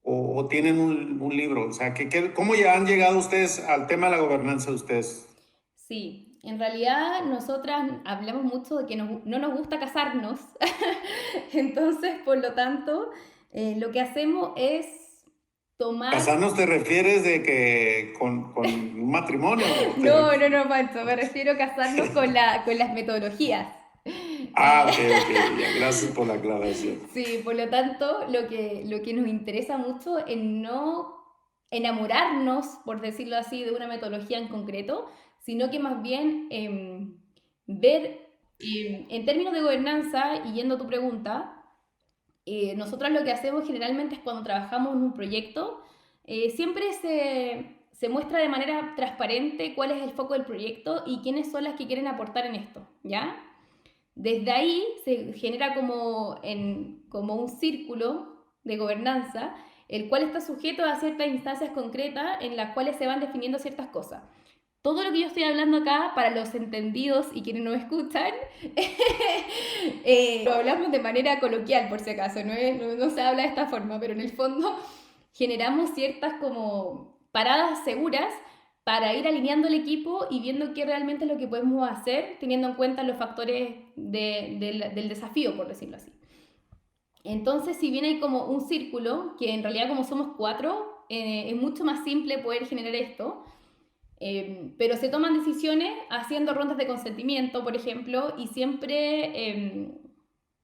o tienen un libro. O sea, ¿cómo ya han llegado ustedes al tema de la gobernanza de ustedes? Sí, en realidad nosotras hablamos mucho de que no nos gusta casarnos, entonces por lo tanto lo que hacemos es tomar... ¿Casarnos te refieres de que con un matrimonio? No, Pancho, me refiero a casarnos con las metodologías. Ah, ok, ya, gracias por la aclaración. Sí, por lo tanto, lo que nos interesa mucho es no enamorarnos, por decirlo así, de una metodología en concreto, sino que más bien ver, en términos de gobernanza, y yendo a tu pregunta, Nosotros lo que hacemos generalmente es cuando trabajamos en un proyecto, siempre se muestra de manera transparente cuál es el foco del proyecto y quiénes son las que quieren aportar en esto, ¿ya? Desde ahí se genera como un círculo de gobernanza, el cual está sujeto a ciertas instancias concretas en las cuales se van definiendo ciertas cosas. Todo lo que yo estoy hablando acá, para los entendidos y quienes no escuchan, lo hablamos de manera coloquial, por si acaso, no se habla de esta forma, pero en el fondo generamos ciertas como paradas seguras para ir alineando el equipo y viendo qué realmente es lo que podemos hacer, teniendo en cuenta los factores del desafío, por decirlo así. Entonces, si bien hay como un círculo, que en realidad como somos 4, es mucho más simple poder generar esto, pero se toman decisiones haciendo rondas de consentimiento, por ejemplo, y siempre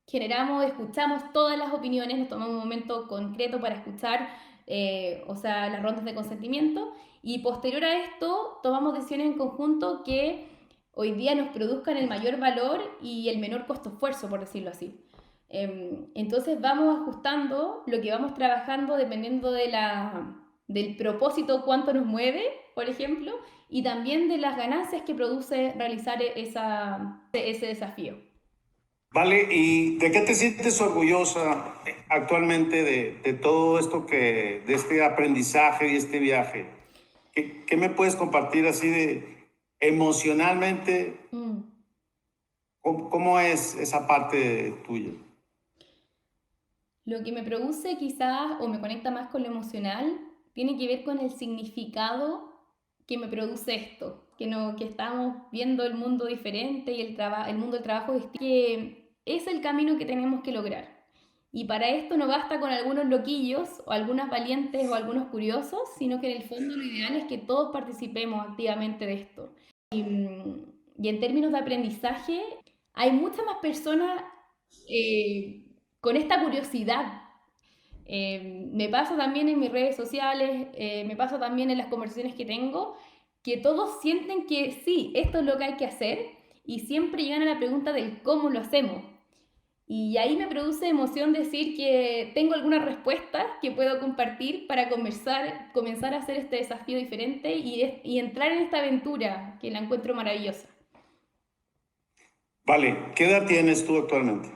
escuchamos todas las opiniones, nos tomamos un momento concreto para escuchar, o sea, las rondas de consentimiento, y posterior a esto tomamos decisiones en conjunto que hoy día nos produzcan el mayor valor y el menor costo-esfuerzo, por decirlo así. Entonces vamos ajustando lo que vamos trabajando dependiendo del propósito, cuánto nos mueve, por ejemplo, y también de las ganancias que produce realizar ese desafío. Vale, ¿y de qué te sientes orgullosa actualmente de todo esto de este aprendizaje y este viaje? ¿Qué me puedes compartir así de emocionalmente? ¿Cómo es esa parte tuya? Lo que me produce quizás o me conecta más con lo emocional tiene que ver con el significado que me produce esto, que estamos viendo el mundo diferente y el mundo del trabajo distinto, que es el camino que tenemos que lograr. Y para esto no basta con algunos loquillos o algunas valientes o algunos curiosos, sino que en el fondo lo ideal es que todos participemos activamente de esto. Y en términos de aprendizaje, hay muchas más personas con esta curiosidad. Me pasa también en mis redes sociales, me pasa también en las conversaciones que tengo, que todos sienten que sí, esto es lo que hay que hacer y siempre llegan a la pregunta del cómo lo hacemos. Y ahí me produce emoción decir que tengo algunas respuestas que puedo compartir para comenzar a hacer este desafío diferente y entrar en esta aventura que la encuentro maravillosa. Vale, ¿qué edad tienes tú actualmente?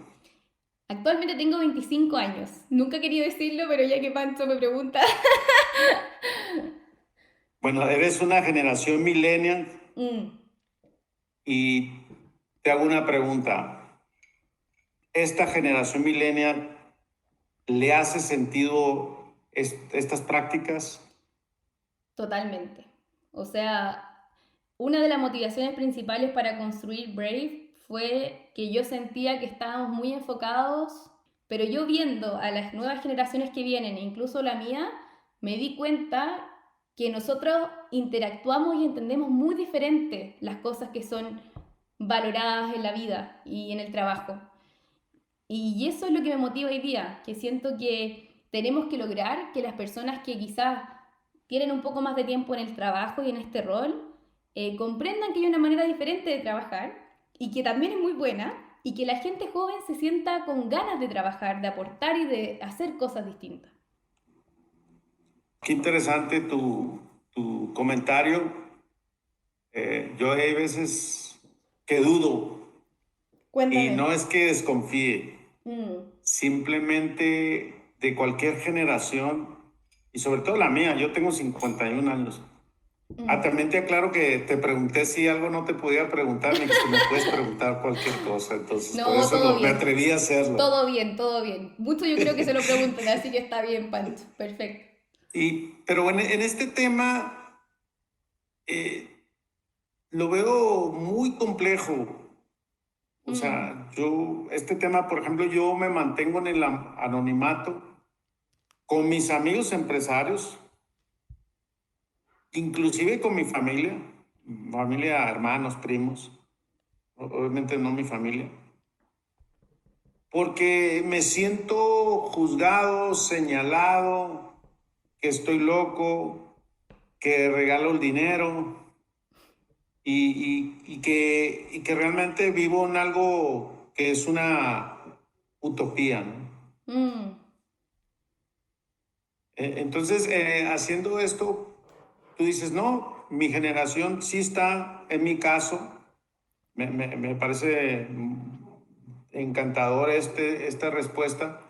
Actualmente tengo 25 años. Nunca he querido decirlo, pero ya que Pancho me pregunta. Bueno, eres una generación millennial y te hago una pregunta. ¿Esta generación millennial le hace sentido estas prácticas? Totalmente. O sea, una de las motivaciones principales para construir Brave fue que yo sentía que estábamos muy enfocados, pero yo viendo a las nuevas generaciones que vienen, incluso la mía, me di cuenta que nosotros interactuamos y entendemos muy diferente las cosas que son valoradas en la vida y en el trabajo. Y eso es lo que me motiva hoy día, que siento que tenemos que lograr que las personas que quizás tienen un poco más de tiempo en el trabajo y en este rol, comprendan que hay una manera diferente de trabajar y que también es muy buena y que la gente joven se sienta con ganas de trabajar, de aportar y de hacer cosas distintas. Qué interesante tu comentario. Yo hay veces que dudo y Cuéntame. no es que desconfíe, simplemente de cualquier generación y sobre todo la mía, yo tengo 51 años. También te aclaro que te pregunté si algo no te podía preguntar, me dijiste me puedes preguntar cualquier cosa, entonces No, por eso todo me bien. atreví a hacerlo. Todo bien, todo bien. Mucho yo creo que se lo pregunten, así que está bien, Pancho. Perfecto. Pero en este tema lo veo muy complejo. O sea, este tema, por ejemplo, yo me mantengo en el anonimato con mis amigos empresarios, inclusive con mi familia, hermanos, primos, obviamente no mi familia, porque me siento juzgado, señalado, que estoy loco, que regalo el dinero y que realmente vivo en algo que es una utopía, ¿no? Mm, Entonces, haciendo esto, tú dices, no, mi generación sí está, en mi caso, me parece encantador esta respuesta,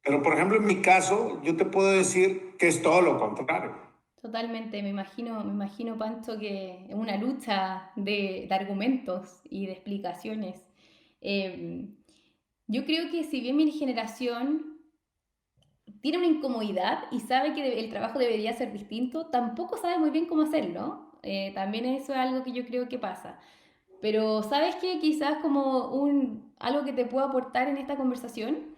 pero por ejemplo, en mi caso, yo te puedo decir que es todo lo contrario. totalmente, me imagino, Pancho, que es una lucha de argumentos y de explicaciones. Eh, yo creo que si bien mi generación tiene una incomodidad y sabe que el trabajo debería ser distinto, tampoco sabe muy bien cómo hacerlo. También eso es algo que yo creo que pasa. Pero sabes que quizás como algo que te puedo aportar en esta conversación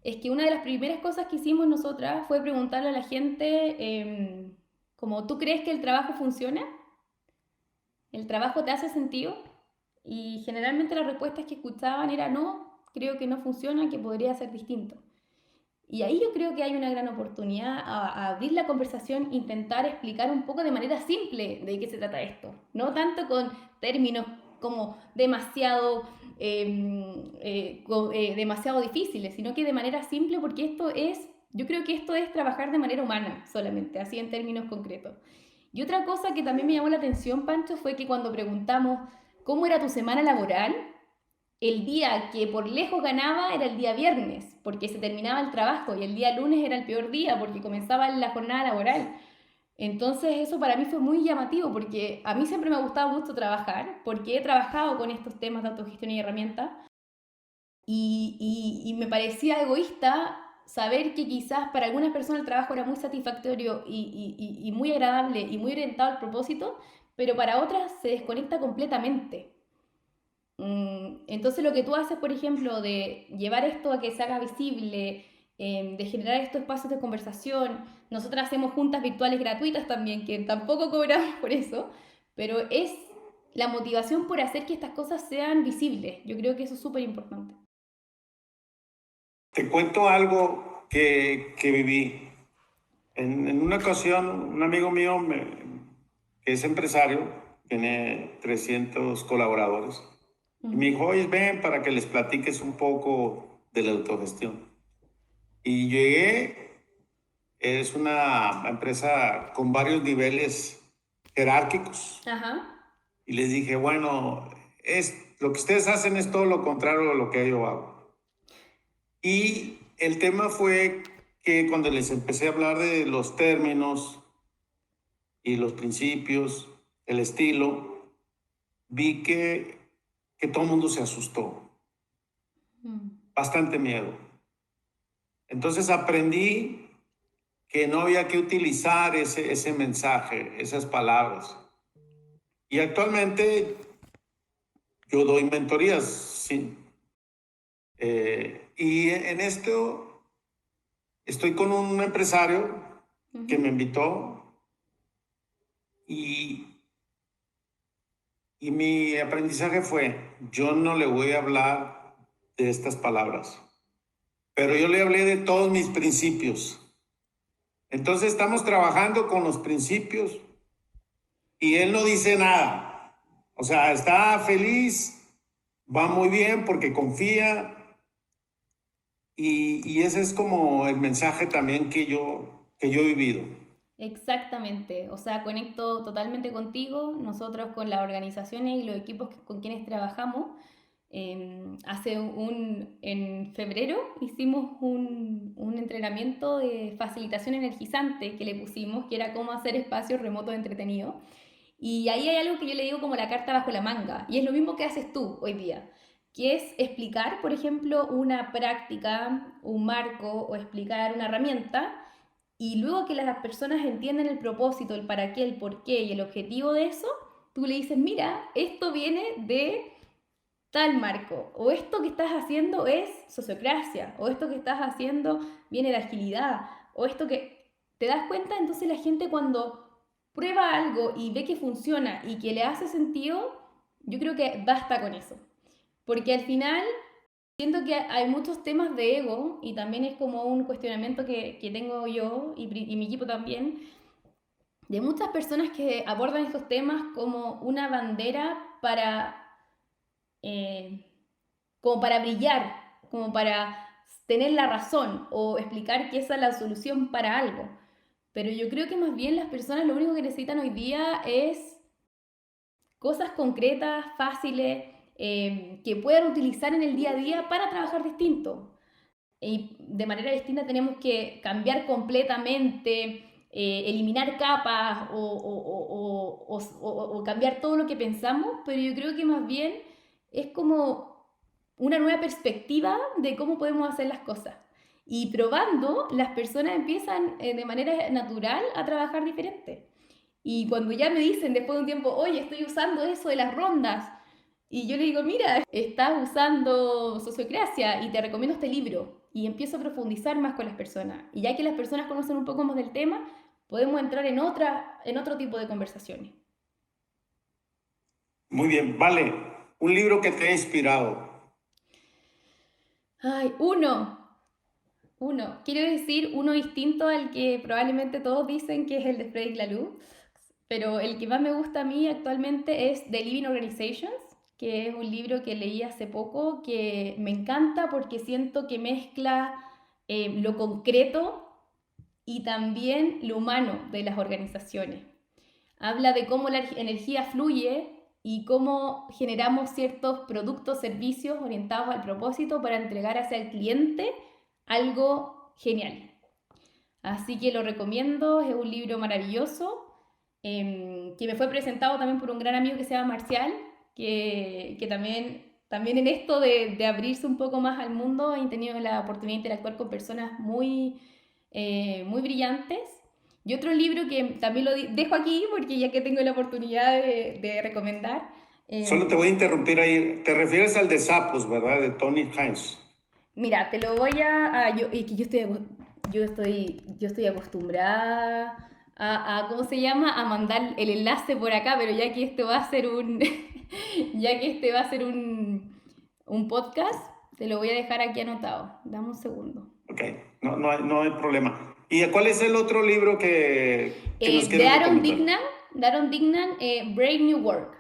es que una de las primeras cosas que hicimos nosotras fue preguntarle a la gente como, ¿tú crees que el trabajo funciona? ¿El trabajo te hace sentido? Y generalmente las respuestas que escuchaban era no, creo que no funciona, que podría ser distinto. Y ahí yo creo que hay una gran oportunidad a abrir la conversación, intentar explicar un poco de manera simple de qué se trata esto. No tanto con términos como demasiado, demasiado difíciles, sino que de manera simple porque yo creo que esto es trabajar de manera humana solamente, así en términos concretos. Y otra cosa que también me llamó la atención, Pancho, fue que cuando preguntamos cómo era tu semana laboral, el día que por lejos ganaba era el día viernes, porque se terminaba el trabajo, y el día lunes era el peor día, porque comenzaba la jornada laboral. Entonces eso para mí fue muy llamativo, porque a mí siempre me ha gustado mucho trabajar, porque he trabajado con estos temas de autogestión y herramientas, y me parecía egoísta saber que quizás para algunas personas el trabajo era muy satisfactorio y muy agradable y muy orientado al propósito, pero para otras se desconecta completamente. Entonces lo que tú haces, por ejemplo, de llevar esto a que se haga visible, de generar estos espacios de conversación, nosotras hacemos juntas virtuales gratuitas también, que tampoco cobramos por eso, pero es la motivación por hacer que estas cosas sean visibles. Yo creo que eso es súper importante. Te cuento algo que viví. En una ocasión, un amigo mío que es empresario, tiene 300 colaboradores, y me Ujú. dijo, oye, ven para que les platiques un poco de la autogestión. Y llegué, es una empresa con varios niveles jerárquicos, Ajá. y les dije, bueno, lo que ustedes hacen es todo lo contrario de lo que yo hago. Y el tema fue que cuando les empecé a hablar de los términos y los principios, el estilo, vi que todo el mundo se asustó, Mm. bastante miedo. Entonces aprendí que no había que utilizar ese mensaje, esas palabras. Y actualmente yo doy mentorías, sí. Y en esto estoy con un empresario que me Ujú. invitó y, y mi aprendizaje fue, yo no le voy a hablar de estas palabras, pero yo le hablé de todos mis principios. Entonces estamos trabajando con los principios y él no dice nada. O sea, está feliz, va muy bien porque confía y ese es como el mensaje también que yo he vivido. Exactamente, o sea, conecto totalmente contigo, nosotros con las organizaciones y los equipos con quienes trabajamos. En febrero hicimos un entrenamiento de facilitación energizante que le pusimos, que era cómo hacer espacios remotos entretenidos. Y ahí hay algo que yo le digo como la carta bajo la manga, y es lo mismo que haces tú hoy día, que es explicar, por ejemplo, una práctica, un marco o explicar una herramienta, y luego que las personas entienden el propósito, el para qué, el por qué y el objetivo de eso, tú le dices, mira, esto viene de tal marco, o esto que estás haciendo es sociocracia, o esto que estás haciendo viene de agilidad, o esto que te das cuenta, entonces la gente cuando prueba algo y ve que funciona y que le hace sentido, yo creo que basta con eso. Porque al final siento que hay muchos temas de ego y también es como un cuestionamiento que tengo yo y mi equipo también, de muchas personas que abordan estos temas como una bandera eh, como para brillar, como para tener la razón o explicar que esa es la solución para algo. Pero yo creo que más bien las personas lo único que necesitan hoy día es cosas concretas, fáciles, que puedan utilizar en el día a día para trabajar distinto. Y de manera distinta tenemos que cambiar completamente, eliminar capas o cambiar todo lo que pensamos, pero yo creo que más bien es como una nueva perspectiva de cómo podemos hacer las cosas. Y probando, las personas empiezan de manera natural a trabajar diferente. Y cuando ya me dicen después de un tiempo, oye, estoy usando eso de las rondas, y yo le digo, mira, estás usando sociocracia y te recomiendo este libro. Y empiezo a profundizar más con las personas. Y ya que las personas conocen un poco más del tema, podemos entrar en otro tipo de conversaciones. Muy bien, vale. Un libro que te ha inspirado. Ay, uno. Quiero decir uno distinto al que probablemente todos dicen que es el de Frédéric Laloux, pero el que más me gusta a mí actualmente es The Living Organizations, que es un libro que leí hace poco, que me encanta porque siento que mezcla lo concreto y también lo humano de las organizaciones. Habla de cómo la energía fluye y cómo generamos ciertos productos, servicios orientados al propósito para entregar hacia el cliente algo genial. Así que lo recomiendo, es un libro maravilloso, que me fue presentado también por un gran amigo que se llama Marcial, que también en esto de abrirse un poco más al mundo he tenido la oportunidad de interactuar con personas muy brillantes. Y otro libro que también lo dejo aquí porque ya que tengo la oportunidad de recomendar. Solo te voy a interrumpir ahí. Te refieres al de Sapos, ¿verdad? De Tony Hines. Mira, te lo voy es que yo estoy acostumbrada ¿cómo se llama? A mandar el enlace por acá, pero ya que esto va a ser ya que este va a ser un podcast, te lo voy a dejar aquí anotado. Dame un segundo. Ok, no hay problema. ¿Y cuál es el otro libro que nos De quieres Aaron recomendar? Dignan, Brave New Work.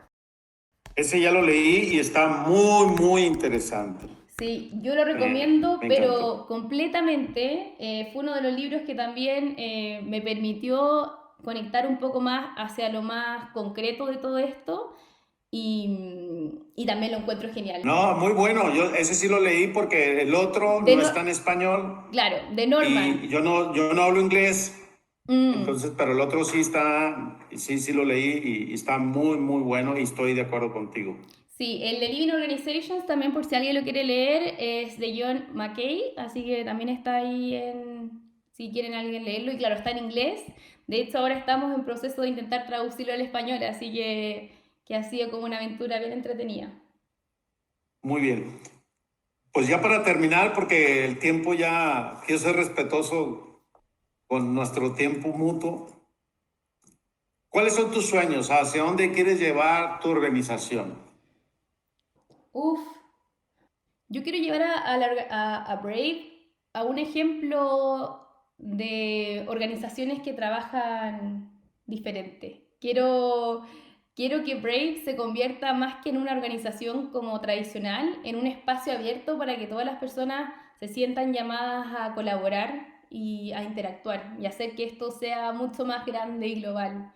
Ese ya lo leí y está muy, muy interesante. Sí, yo lo recomiendo, Me encantó. pero completamente. Fue uno de los libros que también me permitió conectar un poco más hacia lo más concreto de todo esto y también lo encuentro genial. No, muy bueno. Yo ese sí lo leí porque el otro De no no- está en español claro, de Norman. y yo no hablo inglés. Mm, Entonces, pero el otro sí está, sí lo leí y está muy, muy bueno y estoy de acuerdo contigo. sí, el de Living Organizations también por si alguien lo quiere leer es de John Mackay, así que también está ahí si quieren alguien leerlo y claro, está en inglés. De hecho, ahora estamos en proceso de intentar traducirlo al español, así que ha sido como una aventura bien entretenida. Muy bien. Pues ya para terminar, porque el tiempo ya, quiero ser respetuoso con nuestro tiempo mutuo. ¿Cuáles son tus sueños? ¿Hacia dónde quieres llevar tu organización? Uf, yo quiero llevar a Brave a un ejemplo de organizaciones que trabajan diferente. Quiero que Brave se convierta más que en una organización como tradicional, en un espacio abierto para que todas las personas se sientan llamadas a colaborar y a interactuar y hacer que esto sea mucho más grande y global.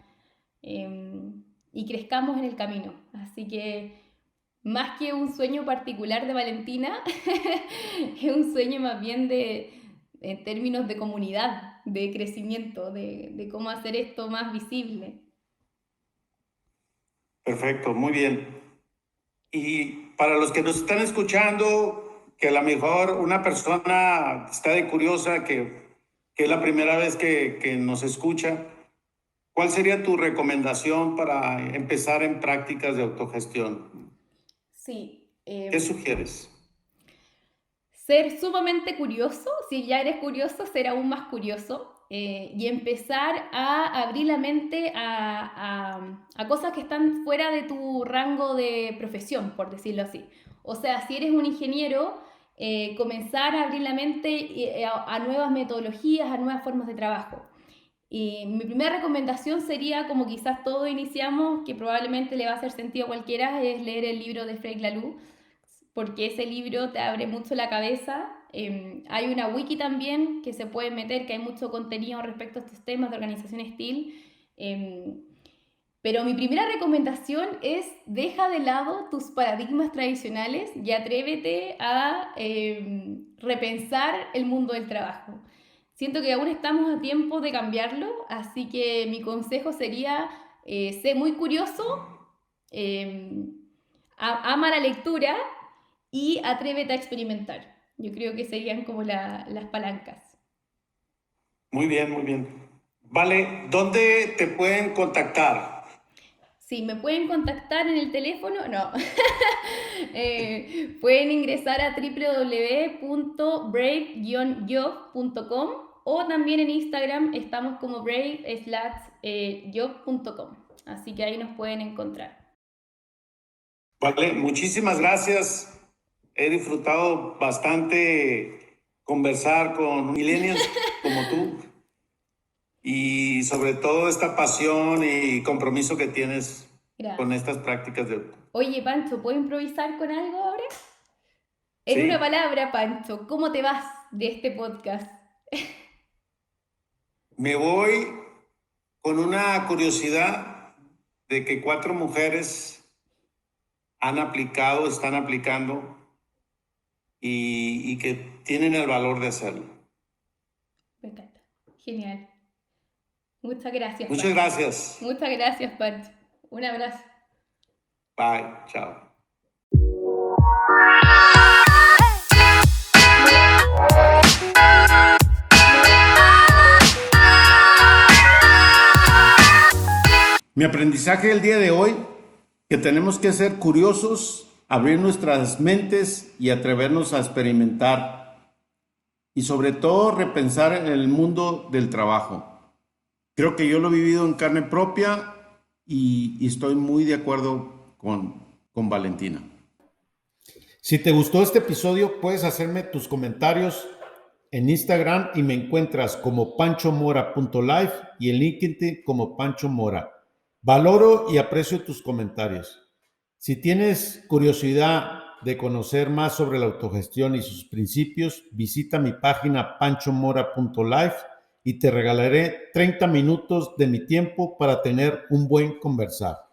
Y crezcamos en el camino. Así que más que un sueño particular de Valentina, es un sueño más bien en términos de comunidad, de crecimiento, de cómo hacer esto más visible. Perfecto, muy bien. Y para los que nos están escuchando, que a lo mejor una persona está de curiosa, que es la primera vez que nos escucha, ¿cuál sería tu recomendación para empezar en prácticas de autogestión? Sí, ¿Qué sugieres? ser sumamente curioso, si ya eres curioso, ser aún más curioso y empezar a abrir la mente a cosas que están fuera de tu rango de profesión, por decirlo así. O sea, si eres un ingeniero, comenzar a abrir la mente a nuevas metodologías, a nuevas formas de trabajo. Y mi primera recomendación sería, como quizás todos iniciamos, que probablemente le va a hacer sentido a cualquiera, es leer el libro de Frédéric Laloux, porque ese libro te abre mucho la cabeza Hay una wiki también que se puede meter, que hay mucho contenido respecto a estos temas de organización STIL. Pero mi primera recomendación es deja de lado tus paradigmas tradicionales y atrévete a repensar el mundo del trabajo. Siento que aún estamos a tiempo de cambiarlo, así que mi consejo sería, sé muy curioso, ama la lectura y atrévete a experimentar. Yo creo que serían como las palancas. Muy bien, muy bien. Vale, ¿dónde te pueden contactar? Sí, me pueden contactar en el teléfono, no. Pueden ingresar a www.brave-job.com o también en Instagram estamos como brave/job.com. Así que ahí nos pueden encontrar. Vale, muchísimas gracias. He disfrutado bastante conversar con millennials como tú y sobre todo esta pasión y compromiso que tienes con estas prácticas de... Oye, Pancho, ¿puedo improvisar con algo ahora? En Sí. una palabra, Pancho, ¿cómo te vas de este podcast? Me voy con una curiosidad de que 4 mujeres han aplicado, están aplicando y que tienen el valor de hacerlo. Me encanta. Genial. Muchas gracias, Muchas Pancho. gracias. Muchas gracias, Pancho. Un abrazo. Bye. Chao. Mi aprendizaje del día de hoy, que tenemos que ser curiosos, abrir nuestras mentes y atrevernos a experimentar. Y sobre todo repensar en el mundo del trabajo. Creo que yo lo he vivido en carne propia y estoy muy de acuerdo con Valentina. Si te gustó este episodio, puedes hacerme tus comentarios en Instagram y me encuentras como panchomora.life y en LinkedIn como Pancho Mora. Valoro y aprecio tus comentarios. Si tienes curiosidad de conocer más sobre la autogestión y sus principios, visita mi página panchomora.life y te regalaré 30 minutos de mi tiempo para tener un buen conversar.